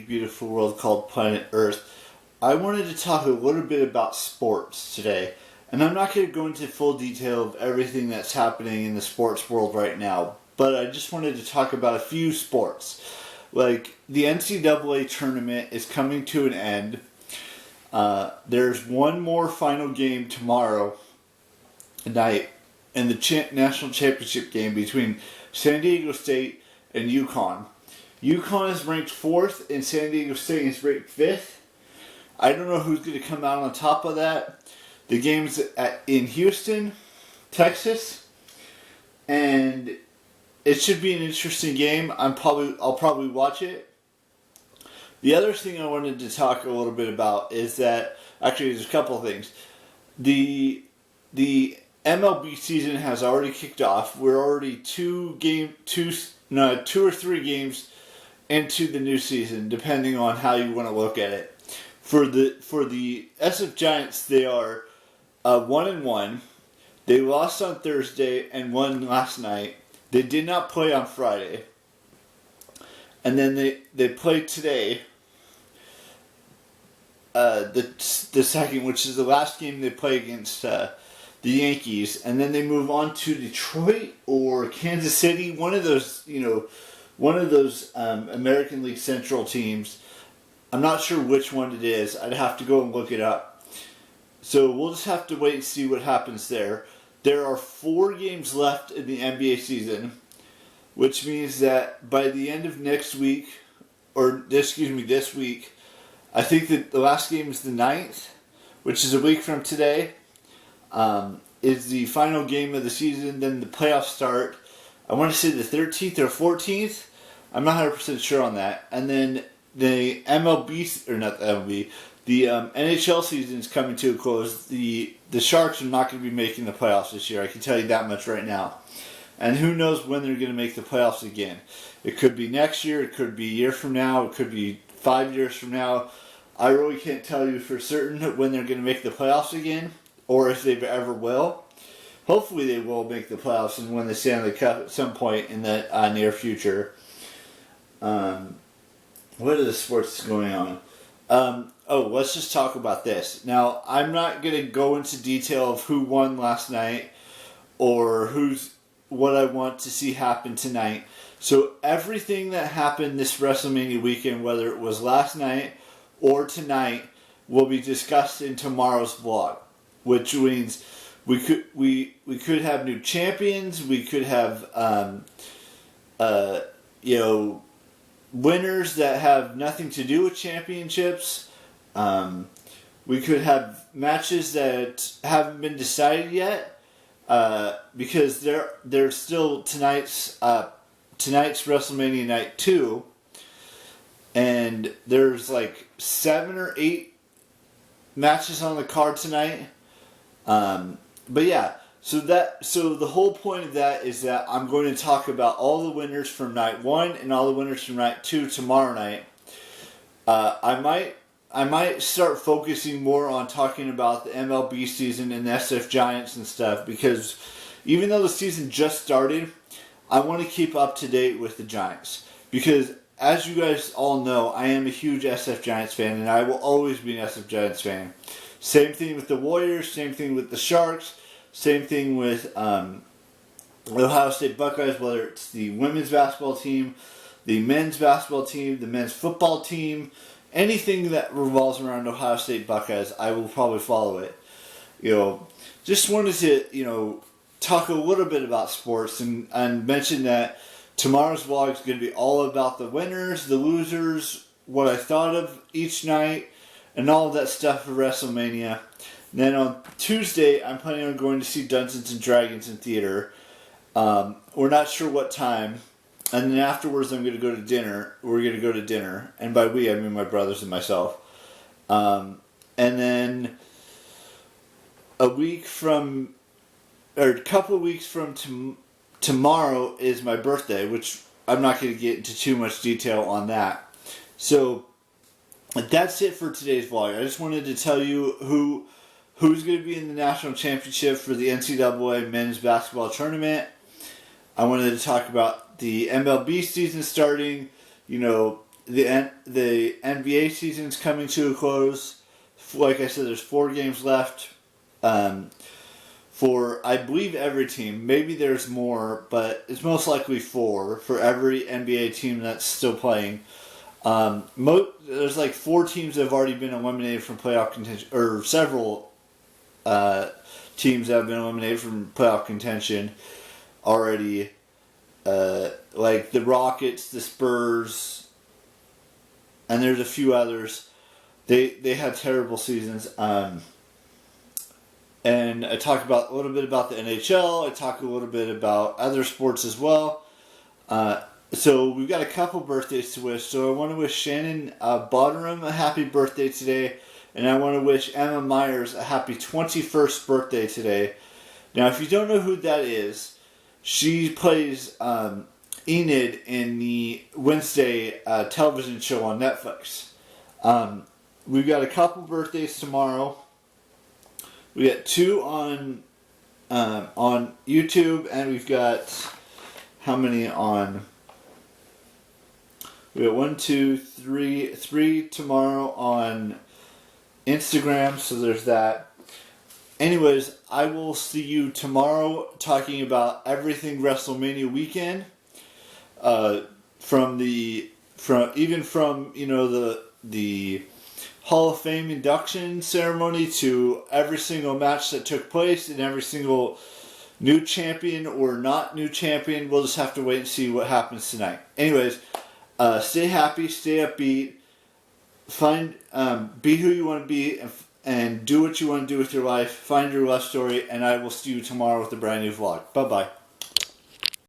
big, beautiful world called planet Earth. I wanted to talk a little bit about sports today. And I'm not going to go into full detail of everything that's happening in the sports world right now, but I just wanted to talk about a few sports. Like, the NCAA tournament is coming to an end. There's one more final game tomorrow night in the national championship game between San Diego State and UConn. UConn is ranked 4th and San Diego State is ranked 5th. I don't know who's going to come out on top of that. The game's in Houston, Texas, and it should be an interesting game. I'll probably watch it. The other thing I wanted to talk a little bit about is that actually there's a couple of things. The MLB season has already kicked off. We're already two or three games into the new season, depending on how you want to look at it. For the SF Giants, they are 1-1. They lost on Thursday and won last night. They did not play on Friday. And then they played today. The second, which is the last game they play against the Yankees, and then they move on to Detroit or Kansas City, one of those American League Central teams. I'm not sure which one it is. I'd have to go and look it up. So we'll just have to wait and see what happens there. There are 4 games left in the NBA season, which means that by the end of this week, I think that the last game is the 9th, which is a week from today, is the final game of the season. Then the playoffs start. I want to say the 13th or 14th. I'm not 100% sure on that. And then the NHL season is coming to a close. The Sharks are not going to be making the playoffs this year. I can tell you that much right now. And who knows when they're going to make the playoffs again. It could be next year. It could be a year from now. It could be 5 years from now. I really can't tell you for certain when they're going to make the playoffs again, or if they ever will. Hopefully they will make the playoffs and win the Stanley Cup at some point in the near future. What are the sports going on? Let's just talk about this. Now, I'm not going to go into detail of who won last night or what I want to see happen tonight. So everything that happened this WrestleMania weekend, whether it was last night or tonight, will be discussed in tomorrow's vlog, which means we could have new champions. We could have winners that have nothing to do with championships. We could have matches that haven't been decided yet because there's still tonight's WrestleMania Night 2, and there's like 7 or 8 matches on the card tonight. But yeah, so the whole point of that is that I'm going to talk about all the winners from night 1 and all the winners from night 2 tomorrow night. I might start focusing more on talking about the MLB season and the SF Giants and stuff, because even though the season just started, I want to keep up to date with the Giants. Because as you guys all know, I am a huge SF Giants fan, and I will always be an SF Giants fan. Same thing with the Warriors, same thing with the Sharks, same thing with the Ohio State Buckeyes, whether it's the women's basketball team, the men's basketball team, the men's football team, anything that revolves around Ohio State Buckeyes, I will probably follow it. Just wanted to, talk a little bit about sports and mention that tomorrow's vlog is going to be all about the winners, the losers, what I thought of each night, and all of that stuff for WrestleMania. And then on Tuesday, I'm planning on going to see Dungeons and Dragons in theater. We're not sure what time. And then afterwards, I'm going to go to dinner. We're going to go to dinner. And by we, I mean my brothers and myself. And then a couple of weeks from tomorrow is my birthday, which I'm not going to get into too much detail on that. So that's it for today's vlog. I just wanted to tell you who's going to be in the national championship for the NCAA men's basketball tournament. I wanted to talk about the MLB season starting, the NBA season's coming to a close. Like I said, there's 4 games left. For I believe every team. Maybe there's more, but it's most likely 4 for every NBA team that's still playing. There's like 4 teams that have already been eliminated from playoff contention, or several teams that have been eliminated from playoff contention already. Like the Rockets, the Spurs, and there's a few others. They had terrible seasons. And I talk about a little bit about the NHL. I talk a little bit about other sports as well. So we've got a couple birthdays to wish. So I want to wish Shannon Botterum a happy birthday today. And I want to wish Emma Myers a happy 21st birthday today. Now, if you don't know who that is, she plays Enid in the Wednesday television show on Netflix. We've got a couple birthdays tomorrow. We got 2 on YouTube, and we've got how many on? We got 1, 2, 3 tomorrow on Instagram. So there's that. Anyways, I will see you tomorrow talking about everything WrestleMania weekend. From the Hall of Fame induction ceremony to every single match that took place and every single new champion or not new champion. We'll just have to wait and see what happens tonight. Anyways, stay happy, stay upbeat, be who you want to be, and do what you want to do with your life. Find your love story, and I will see you tomorrow with a brand new vlog. Bye-bye.